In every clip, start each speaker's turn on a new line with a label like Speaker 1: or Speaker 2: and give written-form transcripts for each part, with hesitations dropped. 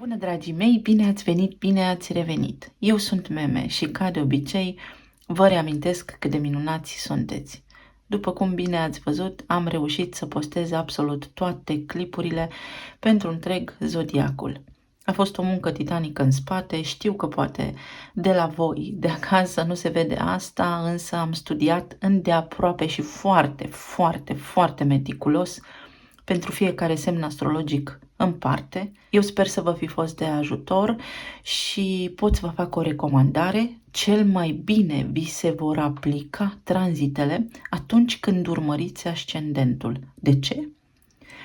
Speaker 1: Bună, dragii mei! Bine ați venit, bine ați revenit! Eu sunt Meme și, ca de obicei, vă reamintesc cât de minunați sunteți. După cum bine ați văzut, am reușit să postez absolut toate clipurile pentru întreg zodiacul. A fost o muncă titanică în spate, știu că poate de la voi, de acasă, nu se vede asta, însă am studiat îndeaproape și foarte meticulos pentru fiecare semn astrologic în parte. Eu sper să vă fi fost de ajutor și pot să vă fac o recomandare. Cel mai bine vi se vor aplica tranzitele atunci când urmăriți ascendentul. De ce?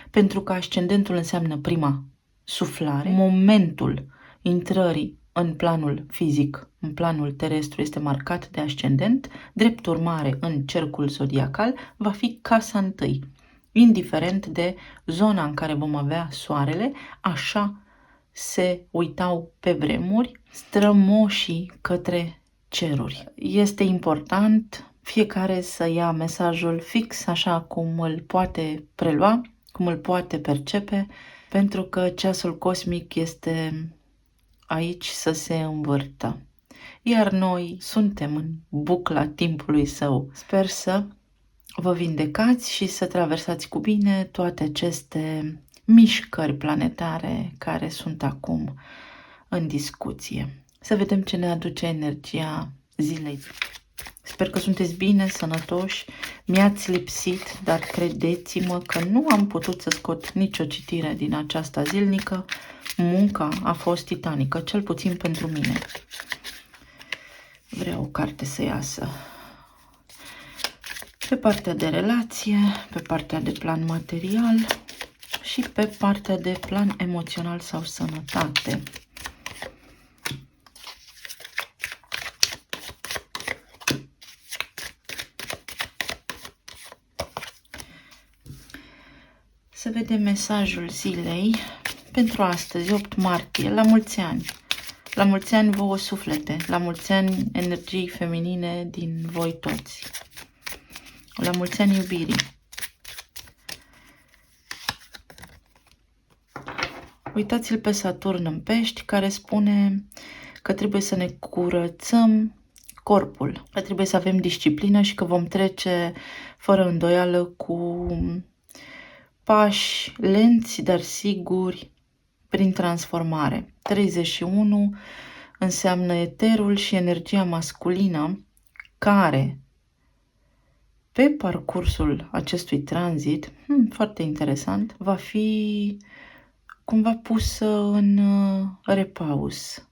Speaker 1: Pentru că ascendentul înseamnă prima suflare, momentul intrării în planul fizic, în planul terestru este marcat de ascendent, drept urmare în cercul zodiacal va fi casa întâi. Indiferent de zona în care vom avea soarele, așa se uitau pe vremuri strămoșii către ceruri. Este important fiecare să ia mesajul fix așa cum îl poate prelua, cum îl poate percepe, pentru că ceasul cosmic este aici să se învârtă. Iar noi suntem în bucla timpului său. Sper să vă vindecați și să traversați cu bine toate aceste mișcări planetare care sunt acum în discuție. Să vedem ce ne aduce energia zilei. Sper că sunteți bine, sănătoși, mi-ați lipsit, dar credeți-mă că nu am putut să scot nicio citire din aceasta zilnică. Munca a fost titanică, cel puțin pentru mine. Vreau o carte să iasă. Pe partea de relație, pe partea de plan material și pe partea de plan emoțional sau sănătate. Să vedem mesajul zilei pentru astăzi, 8 martie, la mulți ani. La mulți ani vouă suflete, la mulți ani energii feminine din voi toți. La mulți ani iubirii. Uitați-l pe Saturn în Pești, care spune că trebuie să ne curățăm corpul, că trebuie să avem disciplină și că vom trece fără îndoială cu pași lenți, dar siguri, prin transformare. 31 înseamnă eterul și energia masculină care pe parcursul acestui tranzit, foarte interesant, va fi cumva pusă în repaus.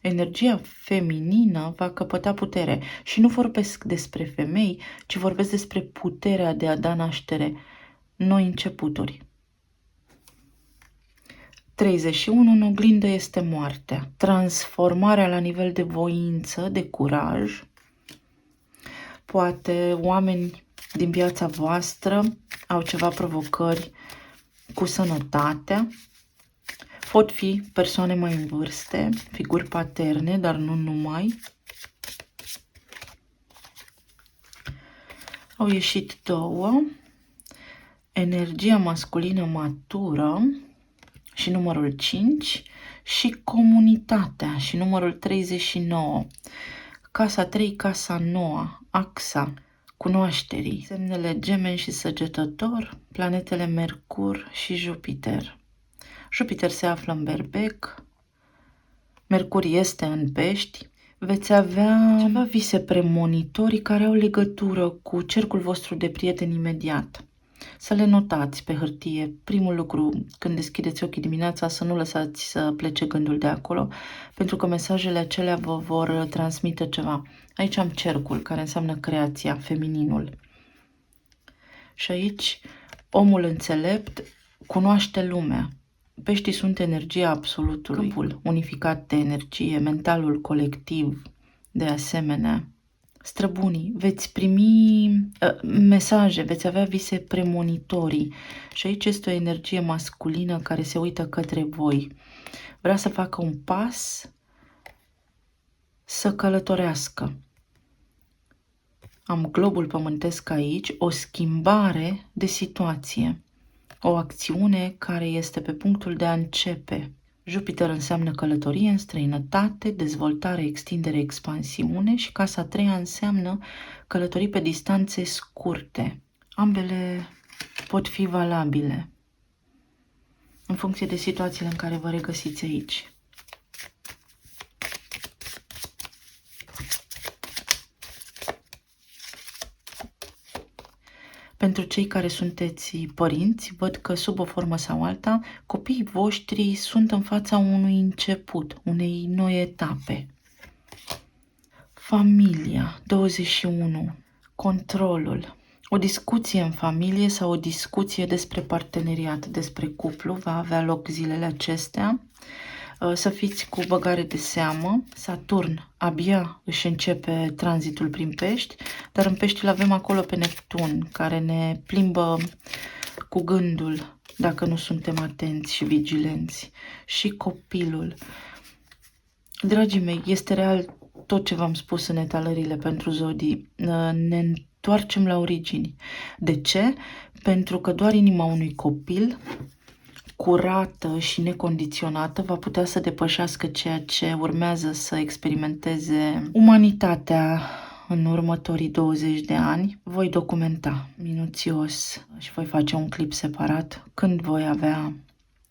Speaker 1: Energia feminină va căpăta putere și nu vorbesc despre femei, ci vorbesc despre puterea de a da naștere noi începuturi. 31 în oglindă este moartea, transformarea la nivel de voință, de curaj. Poate oameni din viața voastră au ceva provocări cu sănătatea. Pot fi persoane mai în vârste, figuri paterne, dar nu numai. Au ieșit două. Energia masculină matură și numărul 5 și comunitatea și numărul 39. Casa 3, casa 9, axa cunoașterii, semnele Gemeni și Săgetător, planetele Mercur și Jupiter. Jupiter se află în Berbec, Mercur este în Pești. Veți avea ceva vise premonitorii care au legătură cu cercul vostru de prieteni imediat. Să le notați pe hârtie. Primul lucru, când deschideți ochii dimineața, să nu lăsați să plece gândul de acolo, pentru că mesajele acelea vă vor transmite ceva. Aici am cercul, care înseamnă creația, femininul. Și aici, omul înțelept cunoaște lumea. Peștii sunt energia absolutului, câmpul unificat de energie, mentalul colectiv, de asemenea. Străbunii, veți primi mesaje, veți avea vise premonitorii și aici este o energie masculină care se uită către voi. Vrea să facă un pas, să călătorească. Am globul pământesc aici, o schimbare de situație, o acțiune care este pe punctul de a începe. Jupiter înseamnă călătorie în străinătate, dezvoltare, extindere, expansiune și casa a treia înseamnă călătorii pe distanțe scurte. Ambele pot fi valabile în funcție de situațiile în care vă regăsiți aici. Pentru cei care sunteți părinți, văd că sub o formă sau alta, copiii voștri sunt în fața unui început, unei noi etape. Familia, 21. Controlul. O discuție în familie sau o discuție despre parteneriat, despre cuplu va avea loc zilele acestea. Să fiți cu băgare de seamă. Saturn abia își începe tranzitul prin Pești, dar în Pești îl avem acolo pe Neptun, care ne plimbă cu gândul dacă nu suntem atenți și vigilenți. Și copilul. Dragii mei, este real tot ce v-am spus în etalările pentru zodii. Ne întoarcem la origini. De ce? Pentru că doar inima unui copil curată și necondiționată va putea să depășească ceea ce urmează să experimenteze umanitatea în următorii 20 de ani. Voi documenta minuțios și voi face un clip separat când voi avea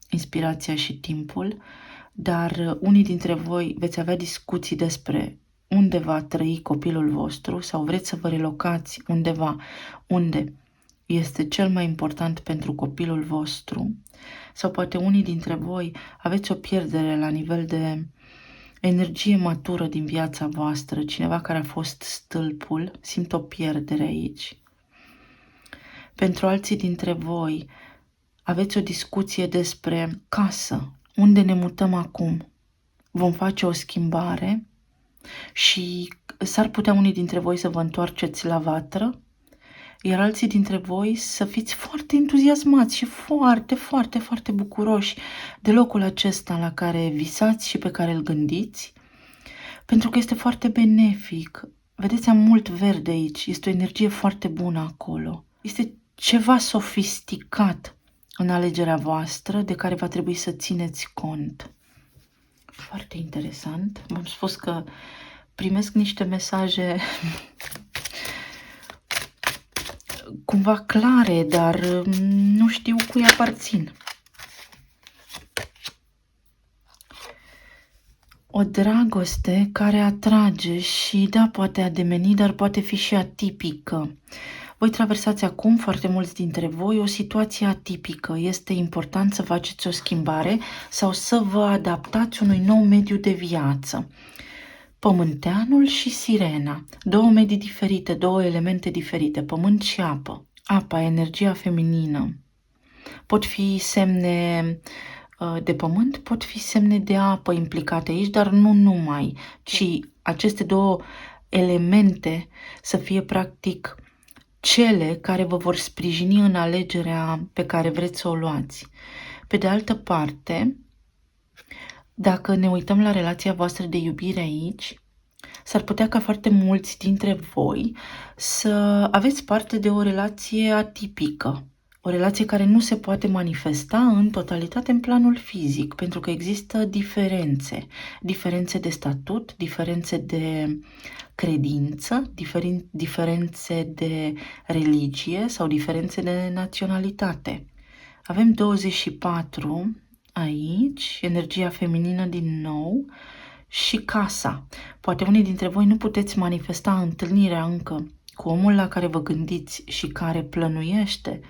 Speaker 1: inspirația și timpul, dar unii dintre voi veți avea discuții despre unde va trăi copilul vostru sau vreți să vă relocați undeva unde este cel mai important pentru copilul vostru, sau poate unii dintre voi aveți o pierdere la nivel de energie matură din viața voastră, cineva care a fost stâlpul, simt o pierdere aici. Pentru alții dintre voi aveți o discuție despre casă, unde ne mutăm acum, vom face o schimbare și s-ar putea unii dintre voi să vă întoarceți la vatră, iar alții dintre voi să fiți foarte entuziasmați și foarte, foarte, foarte bucuroși de locul acesta la care visați și pe care îl gândiți, pentru că este foarte benefic. Vedeți, am mult verde aici, este o energie foarte bună acolo. Este ceva sofisticat în alegerea voastră de care va trebui să țineți cont. Foarte interesant. V-am spus că primesc niște mesaje cumva clare, dar nu știu cui aparțin. O dragoste care atrage și, da, poate ademeni, dar poate fi și atipică. Voi traversați acum, foarte mulți dintre voi, o situație atipică. Este important să faceți o schimbare sau să vă adaptați unui nou mediu de viață. Pământeanul și sirena, două medii diferite, două elemente diferite, pământ și apă. Apa, energia feminină. Pot fi semne de pământ, pot fi semne de apă implicate aici, dar nu numai, ci aceste două elemente să fie practic cele care vă vor sprijini în alegerea pe care vreți să o luați. Pe de altă parte, dacă ne uităm la relația voastră de iubire aici, s-ar putea ca foarte mulți dintre voi să aveți parte de o relație atipică. O relație care nu se poate manifesta în totalitate în planul fizic, pentru că există diferențe. Diferențe de statut, diferențe de credință, diferențe de religie sau diferențe de naționalitate. Avem 24 aici, energia feminină din nou și casa. Poate unii dintre voi nu puteți manifesta întâlnirea încă cu omul la care vă gândiți și care plănuiește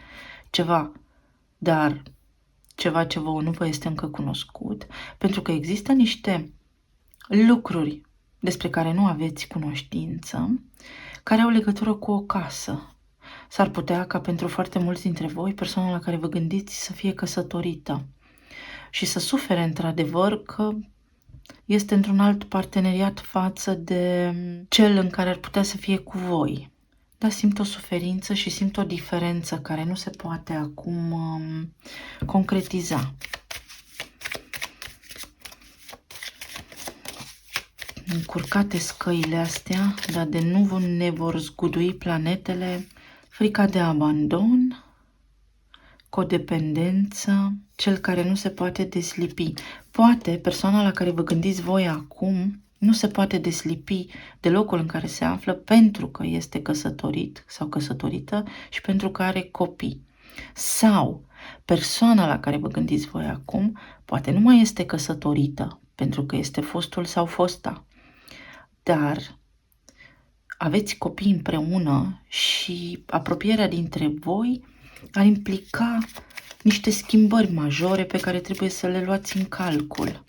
Speaker 1: ceva, dar ceva ce vouă nu vă este încă cunoscut, pentru că există niște lucruri despre care nu aveți cunoștință, care au legătură cu o casă. S-ar putea ca pentru foarte mulți dintre voi, persoana la care vă gândiți să fie căsătorită și să sufere într-adevăr că este într-un alt parteneriat față de cel în care ar putea să fie cu voi. Dar simt o suferință și simt o diferență care nu se poate acum concretiza. Încurcate scăile astea, dar de nu ne vor zgudui planetele, frica de abandon, codependență, cel care nu se poate deslipi. Poate persoana la care vă gândiți voi acum nu se poate deslipi de locul în care se află pentru că este căsătorit sau căsătorită și pentru că are copii. Sau persoana la care vă gândiți voi acum poate nu mai este căsătorită pentru că este fostul sau fosta, dar aveți copii împreună și apropierea dintre voi ar implica niște schimbări majore pe care trebuie să le luați în calcul.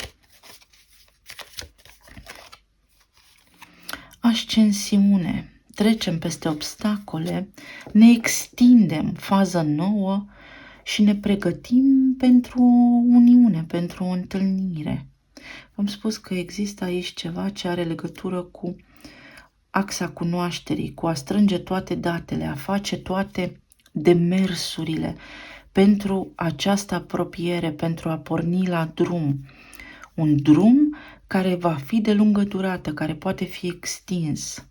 Speaker 1: Ascensiune. Trecem peste obstacole, ne extindem, fază nouă și ne pregătim pentru o uniune, pentru o întâlnire. V-am spus că există aici ceva ce are legătură cu axa cunoașterii, cu a strânge toate datele, a face toate demersurile pentru această apropiere, pentru a porni la drum. Un drum care va fi de lungă durată, care poate fi extins.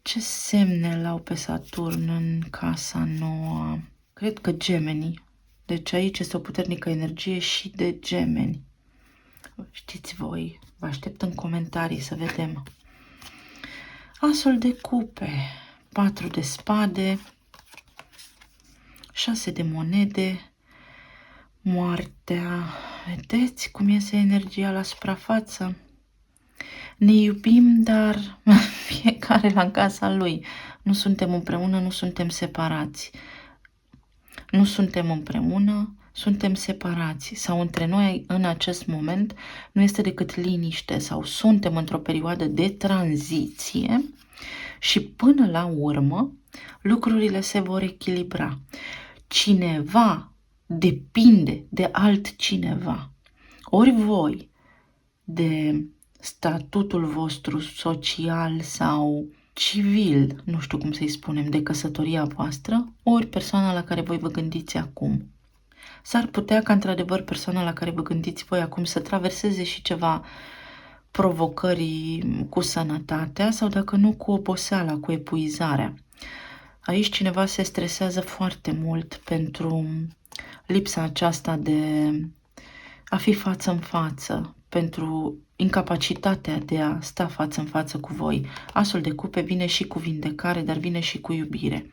Speaker 1: Ce semne l-au pe Saturn în casa nouă? Cred că Gemeni. Deci aici este o puternică energie și de Gemeni. Știți voi, vă aștept în comentarii să vedem. Asul de cupe, 4 de spade, 6 de monede, moartea. Vedeți cum iese energia la suprafață? Ne iubim, dar fiecare la casa lui. Nu suntem împreună, nu suntem separați. Nu suntem împreună, suntem separați. Sau între noi în acest moment nu este decât liniște sau suntem într-o perioadă de tranziție și până la urmă lucrurile se vor echilibra. Cineva depinde de altcineva. Ori voi de statutul vostru social sau civil, nu știu cum să-i spunem, de căsătoria voastră, ori persoana la care voi vă gândiți acum. S-ar putea ca într-adevăr persoana la care vă gândiți voi acum să traverseze și ceva provocări cu sănătatea sau dacă nu cu oboseala, cu epuizarea. Aici cineva se stresează foarte mult pentru lipsa aceasta de a fi față în față, pentru incapacitatea de a sta față în față cu voi. Asul de cupe vine și cu vindecare, dar vine și cu iubire.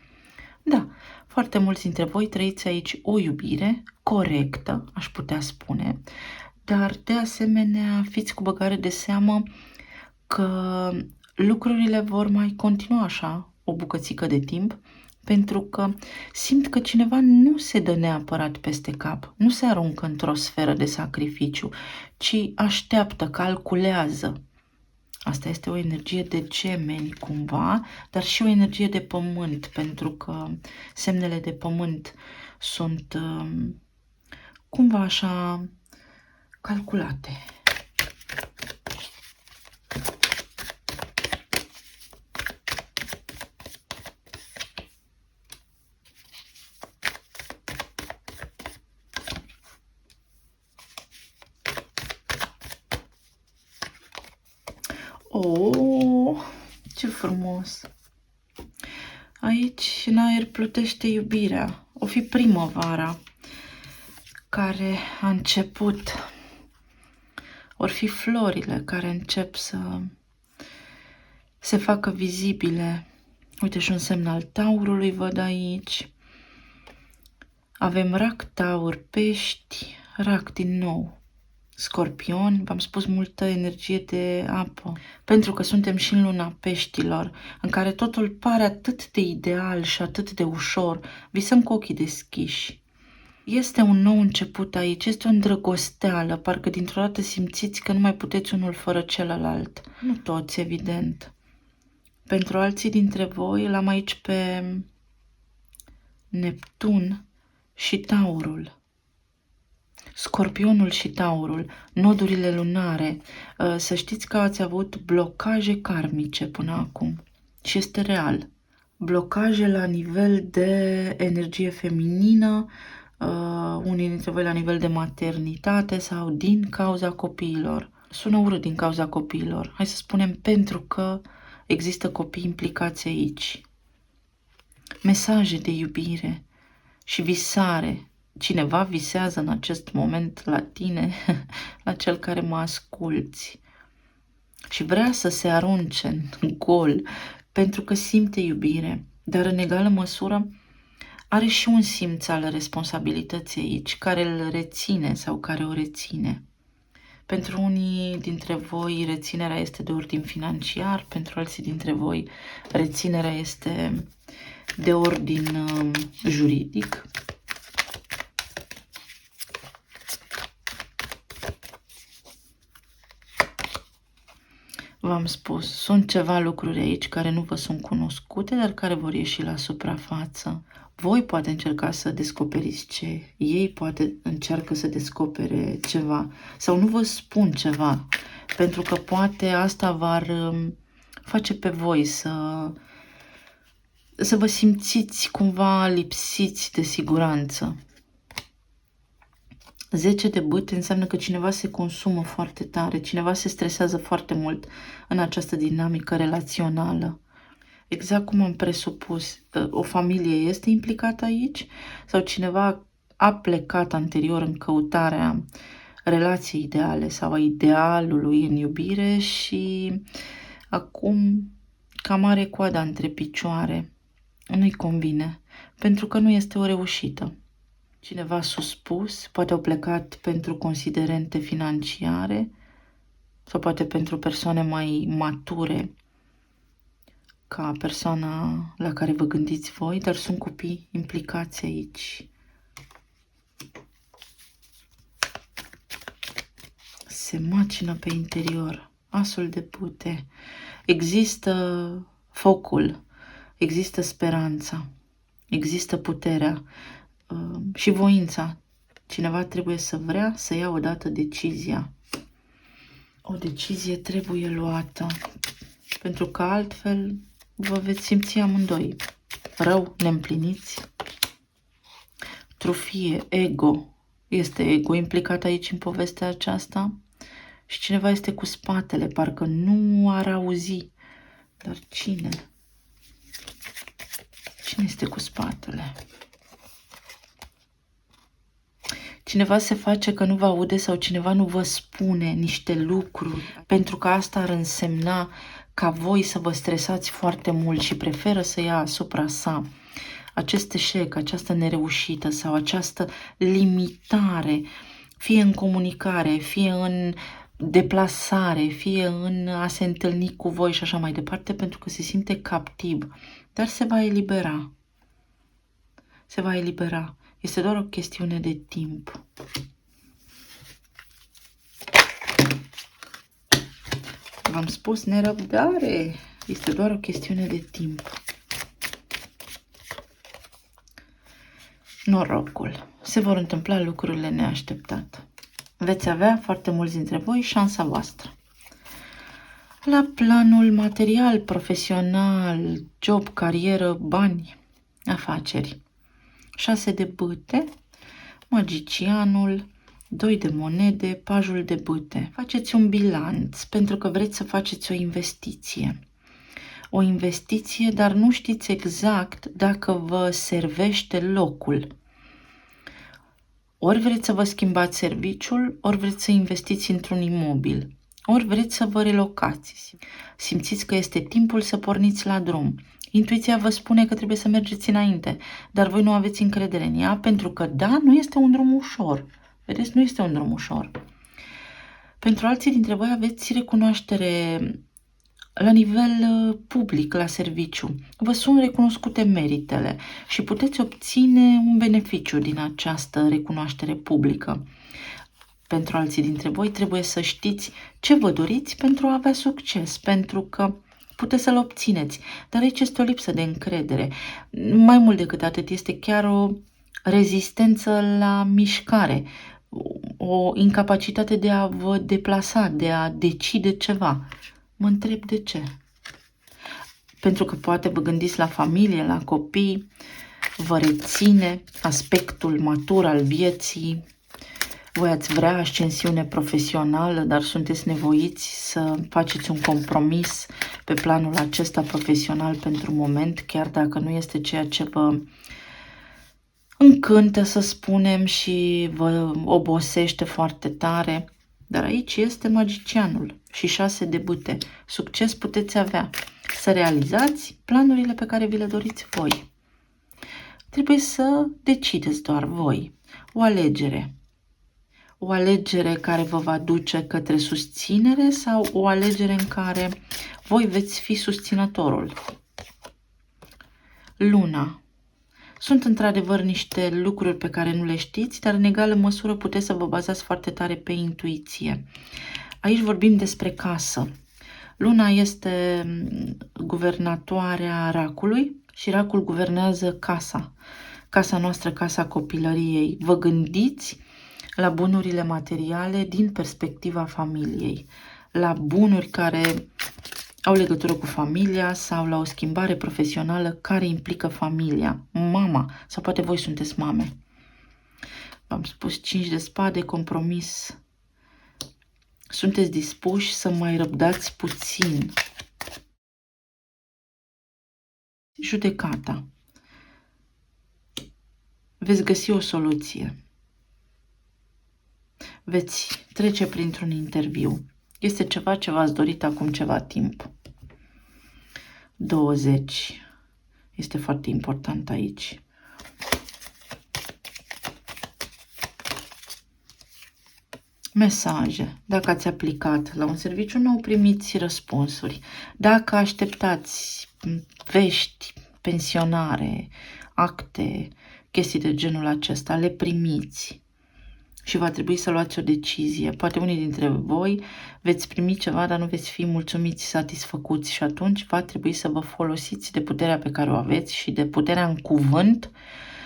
Speaker 1: Da, foarte mulți dintre voi trăiți aici o iubire corectă, aș putea spune, dar de asemenea fiți cu băgare de seamă că lucrurile vor mai continua așa o bucățică de timp, pentru că simt că cineva nu se dă neapărat peste cap, nu se aruncă într-o sferă de sacrificiu, ci așteaptă, calculează. Asta este o energie de Gemeni cumva, dar și o energie de pământ, pentru că semnele de pământ sunt cumva așa calculate. Oh, ce frumos! Aici în aer plutește iubirea. O fi primăvara care a început. Or fi florile care încep să se facă vizibile. Uite și un semn al taurului văd aici. Avem rac, taur, pești, rac din nou. Scorpion, v-am spus, multă energie de apă, pentru că suntem și în luna peștilor, în care totul pare atât de ideal și atât de ușor, visăm cu ochii deschiși. Este un nou început aici, este o îndrăgosteală, parcă dintr-o dată simțiți că nu mai puteți unul fără celălalt. Nu toți, evident. Pentru alții dintre voi l-am aici pe Neptun și Taurul. Scorpionul și Taurul, nodurile lunare, să știți că ați avut blocaje karmice până acum și este real. Blocaje la nivel de energie feminină, unii dintre voi la nivel de maternitate sau din cauza copiilor. Sună urât din cauza copiilor, hai să spunem pentru că există copii implicați aici. Mesaje de iubire, și visare. Cineva visează în acest moment la tine, la cel care mă asculți. Și vrea să se arunce în gol pentru că simte iubire, dar în egală măsură are și un simț al responsabilității aici, care îl reține sau care o reține. Pentru unii dintre voi reținerea este de ordin financiar, pentru alții dintre voi reținerea este de ordin juridic. V-am spus, sunt ceva lucruri aici care nu vă sunt cunoscute, dar care vor ieși la suprafață. Voi poate încerca să descoperiți ce, ei poate încearcă să descopere ceva sau nu vă spun ceva, pentru că poate asta v-ar face pe voi să vă simțiți cumva lipsiți de siguranță. 10 de bâte înseamnă că cineva se consumă foarte tare, cineva se stresează foarte mult în această dinamică relațională. Exact cum am presupus, o familie este implicată aici sau cineva a plecat anterior în căutarea relației ideale sau a idealului în iubire și acum cam are coada între picioare. Nu-i convine, pentru că nu este o reușită. Cineva suspus, poate au plecat pentru considerente financiare sau poate pentru persoane mai mature ca persoana la care vă gândiți voi, dar sunt copii implicați aici. Se macină pe interior, asul de bâte. Există focul, există speranța, există puterea și voința. Cineva trebuie să vrea să ia odată decizia. O decizie trebuie luată, pentru că altfel vă veți simți amândoi rău, neîmpliniți. Trufie, ego. Este ego implicat aici în povestea aceasta și cineva este cu spatele, parcă nu ar auzi. Dar cine? Cine este cu spatele? Cineva se face că nu vă aude sau cineva nu vă spune niște lucruri, pentru că asta ar însemna ca voi să vă stresați foarte mult și preferă să ia asupra sa acest eșec, această nereușită sau această limitare, fie în comunicare, fie în deplasare, fie în a se întâlni cu voi și așa mai departe, pentru că se simte captiv, dar se va elibera. Se va elibera. Este doar o chestiune de timp. V-am spus, nerăbdare. Este doar o chestiune de timp. Norocul. Se vor întâmpla lucrurile neașteptate. Veți avea foarte mulți dintre voi șansa voastră. La planul material, profesional, job, carieră, bani, afaceri. 6 de bâte, magicianul, 2 de monede, pajul de bâte. Faceți un bilanț pentru că vreți să faceți o investiție. O investiție, dar nu știți exact dacă vă servește locul. Ori vreți să vă schimbați serviciul, ori vreți să investiți într-un imobil, ori vreți să vă relocați. Simțiți că este timpul să porniți la drum. Intuiția vă spune că trebuie să mergeți înainte, dar voi nu aveți încredere în ea pentru că, da, nu este un drum ușor. Vedeți, nu este un drum ușor. Pentru alții dintre voi aveți recunoaștere la nivel public, la serviciu. Vă sunt recunoscute meritele și puteți obține un beneficiu din această recunoaștere publică. Pentru alții dintre voi trebuie să știți ce vă doriți pentru a avea succes, pentru că puteți să-l obțineți. Dar aici este o lipsă de încredere. Mai mult decât atât, este chiar o rezistență la mișcare, o incapacitate de a vă deplasa, de a decide ceva. Mă întreb de ce. Pentru că poate vă gândiți la familie, la copii, vă reține aspectul matur al vieții, voi ați vrea ascensiune profesională, dar sunteți nevoiți să faceți un compromis pe planul acesta profesional pentru moment, chiar dacă nu este ceea ce vă încântă, să spunem, și vă obosește foarte tare. Dar aici este magicianul și 6 de bâte. Succes puteți avea să realizați planurile pe care vi le doriți voi. Trebuie să decideți doar voi. O alegere. O alegere care vă va duce către susținere sau o alegere în care voi veți fi susținătorul. Luna. Sunt într-adevăr niște lucruri pe care nu le știți, dar în egală măsură puteți să vă bazați foarte tare pe intuiție. Aici vorbim despre casă. Luna este guvernatoarea racului și racul guvernează casa. Casa noastră, casa copilăriei. Vă gândiți la bunurile materiale din perspectiva familiei, la bunuri care au legătură cu familia sau la o schimbare profesională care implică familia, mama, sau poate voi sunteți mame. V-am spus 5 de spade, compromis. Sunteți dispuși să mai răbdați puțin. Judecata. Veți găsi o soluție. Veți trece printr-un interviu. Este ceva ce v-ați dorit acum ceva timp. 20. Este foarte important aici. Mesaje. Dacă ați aplicat la un serviciu nou, primiți răspunsuri. Dacă așteptați vești, pensionare, acte, chestii de genul acesta, le primiți. Și va trebui să luați o decizie. Poate unii dintre voi veți primi ceva, dar nu veți fi mulțumiți, satisfăcuți și atunci va trebui să vă folosiți de puterea pe care o aveți și de puterea în cuvânt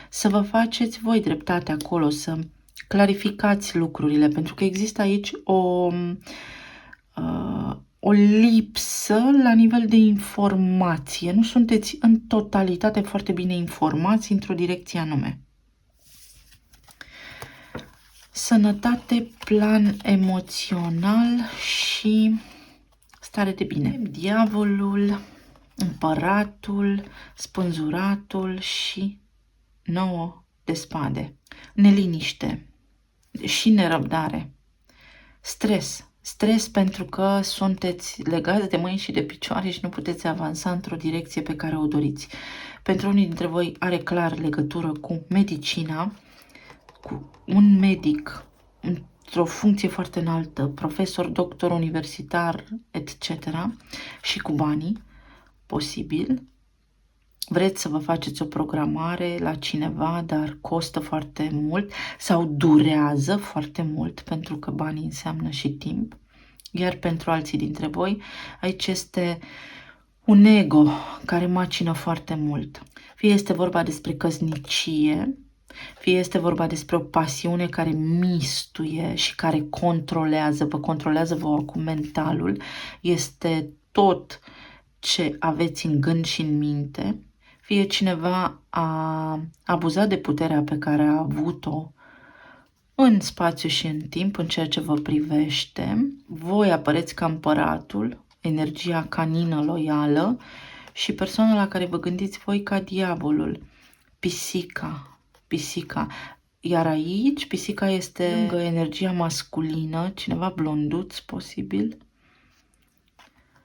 Speaker 1: să vă faceți voi dreptate acolo, să clarificați lucrurile, pentru că există aici o lipsă la nivel de informație. Nu sunteți în totalitate foarte bine informați într-o direcție anume. Sănătate, plan emoțional și stare de bine. Diavolul, împăratul, spânzuratul și 9 de spade. Neliniște și nerăbdare. Stres. Stres pentru că sunteți legați de mâini și de picioare și nu puteți avansa într-o direcție pe care o doriți. Pentru unii dintre voi are clar legătură cu medicina, cu un medic într-o funcție foarte înaltă, profesor, doctor, universitar, etc. și cu banii, posibil. Vreți să vă faceți o programare la cineva, dar costă foarte mult sau durează foarte mult, pentru că banii înseamnă și timp. Iar pentru alții dintre voi, aici este un ego care macină foarte mult. Fie este vorba despre căsnicie, fie este vorba despre o pasiune care mistuie și care vă controlează vouă cu mentalul, este tot ce aveți în gând și în minte, fie cineva a abuzat de puterea pe care a avut-o în spațiu și în timp, în ceea ce vă privește, voi apăreți ca împăratul, energia canină loială și persoana la care vă gândiți voi ca diavolul, pisica. Iar aici, pisica este lângă energia masculină, cineva blonduț, posibil.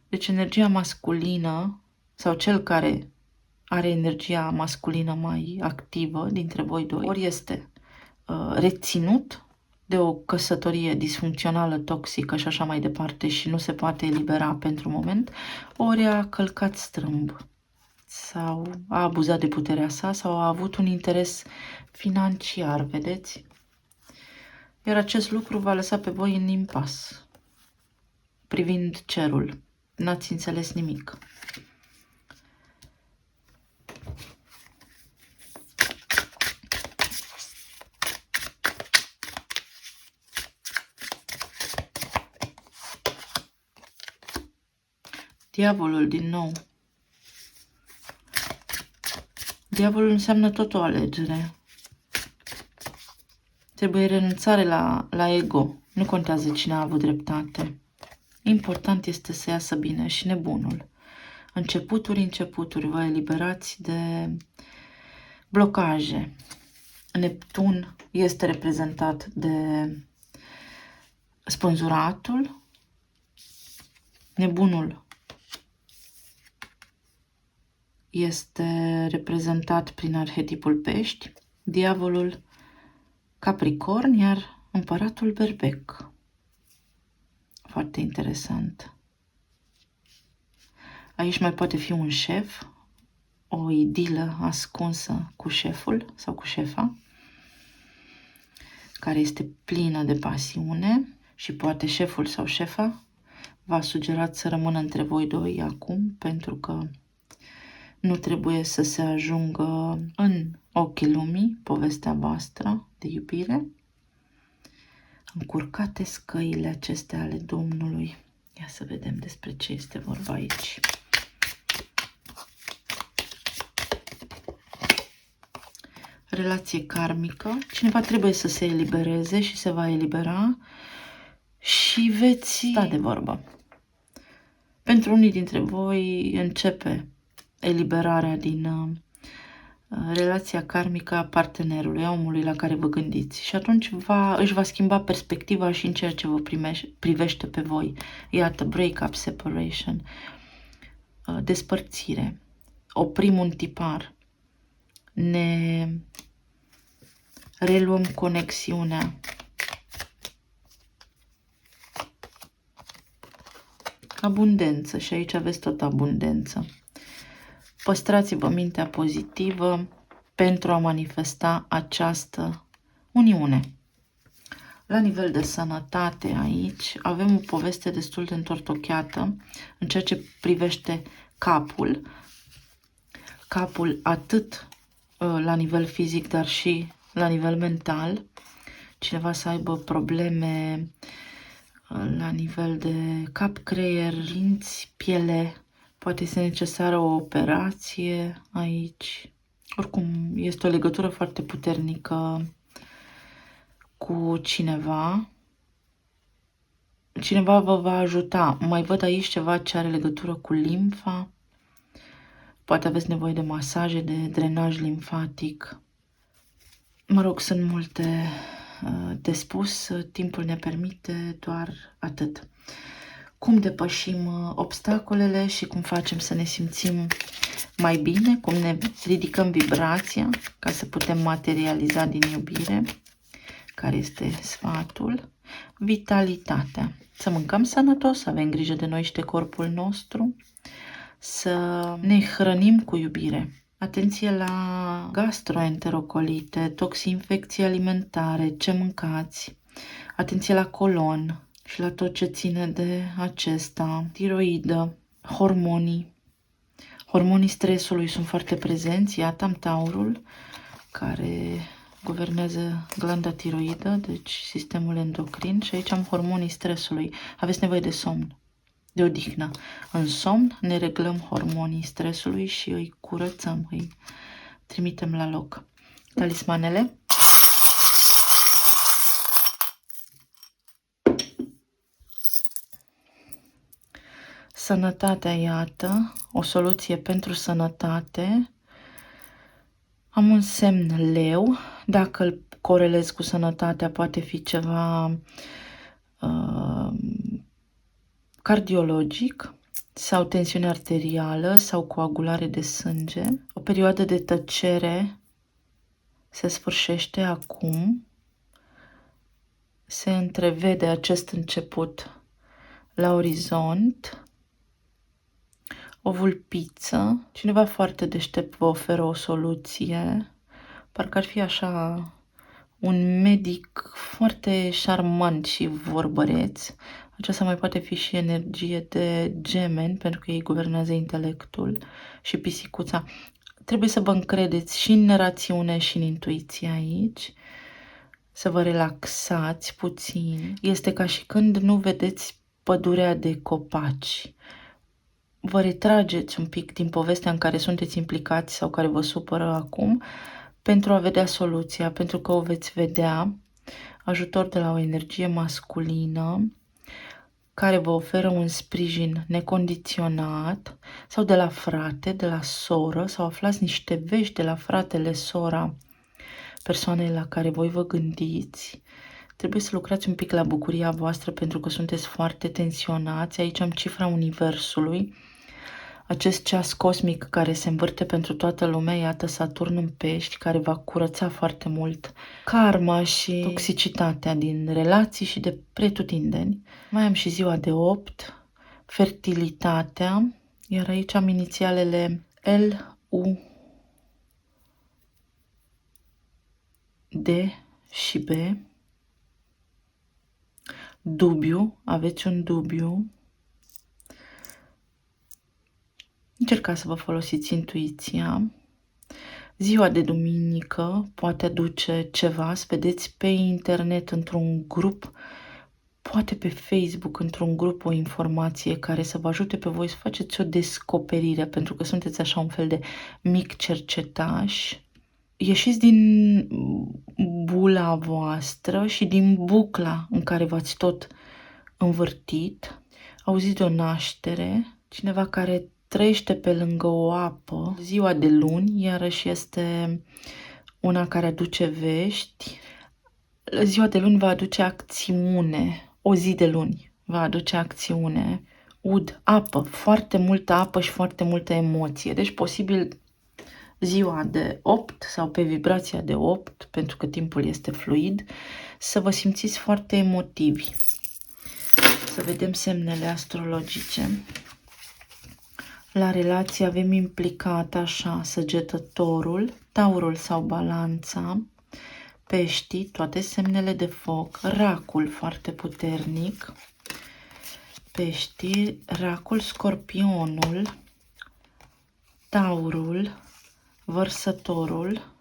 Speaker 1: Deci energia masculină sau cel care are energia masculină mai activă dintre voi doi, ori este reținut de o căsătorie disfuncțională, toxică și așa mai departe și nu se poate elibera pentru moment, ori a călcat strâmb sau a abuzat de puterea sa sau a avut un interes financiar, vedeți? Iar acest lucru va lăsa pe voi în impas. Privind cerul, n-ați înțeles nimic. Diavolul din nou. Diavolul înseamnă tot o alegere. Trebuie renunțare la ego. Nu contează cine a avut dreptate. Important este să iasă bine și nebunul. Începuturi, vă eliberați de blocaje. Neptun este reprezentat de spânzuratul, nebunul este reprezentat prin arhetipul pești, diavolul Capricorn, iar împăratul berbec. Foarte interesant. Aici mai poate fi un șef, o idilă ascunsă cu șeful sau cu șefa, care este plină de pasiune și poate șeful sau șefa v-a sugerat să rămână între voi doi acum, pentru că nu trebuie să se ajungă în ochii lumii povestea voastră de iubire. Încurcate scăile acestea ale Domnului. Ia să vedem despre ce este vorba aici. Relație karmică. Cineva trebuie să se elibereze și se va elibera și veți sta de vorbă. Pentru unii dintre voi începe eliberarea din relația karmică a partenerului, a omului la care vă gândiți. Și atunci își va schimba perspectiva și în ceea ce vă privește pe voi. Iată, break-up, separation, despărțire. Oprim un tipar. Ne reluăm conexiunea. Abundență. Și aici aveți tot abundență. Păstrați-vă mintea pozitivă pentru a manifesta această uniune. La nivel de sănătate aici avem o poveste destul de întortocheată în ceea ce privește capul. Capul atât la nivel fizic, dar și la nivel mental. Cineva să aibă probleme la nivel de cap, creier, dinți, piele. Poate este necesară o operație aici. Oricum, este o legătură foarte puternică cu cineva. Cineva vă va ajuta. Mai văd aici ceva ce are legătură cu limfa. Poate aveți nevoie de masaje, de drenaj limfatic. Mă rog, sunt multe de spus. Timpul ne permite doar atât. Cum depășim obstacolele și cum facem să ne simțim mai bine, cum ne ridicăm vibrația ca să putem materializa din iubire, care este sfatul, vitalitatea. Să mâncăm sănătos, să avem grijă de noi și de corpul nostru, să ne hrănim cu iubire. Atenție la gastroenterocolite, toxinfecții alimentare, ce mâncați, atenție la colon și la tot ce ține de acesta, tiroidă, hormonii. Hormonii stresului sunt foarte prezenți. Iată, am taurul, care guvernează glanda tiroidă, deci sistemul endocrin. Și aici am hormonii stresului. Aveți nevoie de somn, de odihnă. În somn ne reglăm hormonii stresului și îi curățăm, îi trimitem la loc. Talismanele. Sănătatea, iată, o soluție pentru sănătate. Am un semn leu. Dacă îl corelez cu sănătatea, poate fi ceva cardiologic sau tensiune arterială sau coagulare de sânge. O perioadă de tăcere se sfârșește acum. Se întrevede acest început la orizont. O vulpiță. Cineva foarte deștept vă oferă o soluție. Parcă ar fi așa un medic foarte șarmant și vorbăreț. Aceasta mai poate fi și energie de gemeni, pentru că ei guvernează intelectul, și pisicuța. Trebuie să vă încredeți și în rațiune și în intuiție aici. Să vă relaxați puțin. Este ca și când nu vedeți pădurea de copaci. Vă retrageți un pic din povestea în care sunteți implicați sau care vă supără acum pentru a vedea soluția, pentru că o veți vedea, ajutor de la o energie masculină care vă oferă un sprijin necondiționat, sau de la frate, de la soră, sau aflați niște vești de la fratele, sora, persoanei la care voi vă gândiți. Trebuie să lucrați un pic la bucuria voastră pentru că sunteți foarte tensionați. Aici am cifra Universului. Acest ceas cosmic care se învârte pentru toată lumea, iată Saturn în Pești, care va curăța foarte mult karma și toxicitatea din relații și de pretutindeni. Mai am și ziua de 8, fertilitatea, iar aici am inițialele L, U, D și B. Dubiu, aveți un dubiu. Încercați să vă folosiți intuiția. Ziua de duminică poate aduce ceva, să vedeți pe internet, într-un grup, poate pe Facebook, într-un grup, o informație care să vă ajute pe voi să faceți o descoperire, pentru că sunteți așa un fel de mic cercetaș. Ieșiți din bula voastră și din bucla în care v-ați tot învârtit. Auziți de o naștere, cineva care trăiește pe lângă o apă. Ziua de luni, iarăși este una care aduce vești. Ziua de luni va aduce acțiune. O zi de luni va aduce acțiune. Ud, apă, foarte multă apă și foarte multă emoție. Deci posibil ziua de 8 sau pe vibrația de 8, pentru că timpul este fluid, să vă simțiți foarte emotivi. Să vedem semnele astrologice. La relație avem implicat așa Săgetătorul, Taurul sau Balanța, Peștii, toate semnele de foc, Racul foarte puternic, Peștii, Racul, Scorpionul, Taurul, Vărsătorul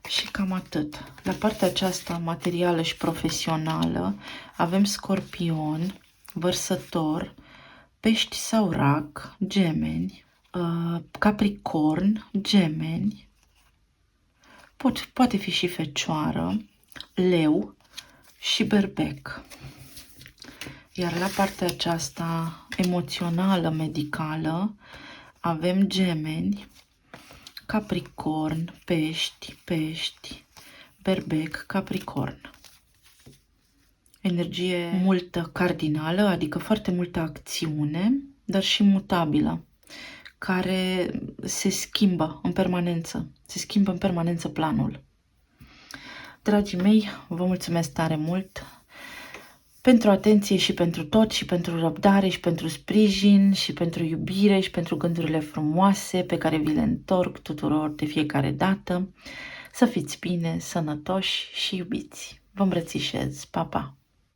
Speaker 1: și cam atât. La partea aceasta materială și profesională avem Scorpion, Vărsător, Pești sau Rac, Gemeni, Capricorn, Gemeni, poate fi și Fecioară, Leu și Berbec. Iar la partea aceasta emoțională, medicală, avem Gemeni, Capricorn, Pești, Berbec, Capricorn. Energie multă cardinală, adică foarte multă acțiune, dar și mutabilă, care se schimbă în permanență. Se schimbă în permanență planul. Dragii mei, vă mulțumesc tare mult pentru atenție și pentru tot, și pentru răbdare, și pentru sprijin, și pentru iubire, și pentru gândurile frumoase pe care vi le întorc tuturor de fiecare dată. Să fiți bine, sănătoși și iubiți. Vă îmbrățișez. Pa, pa!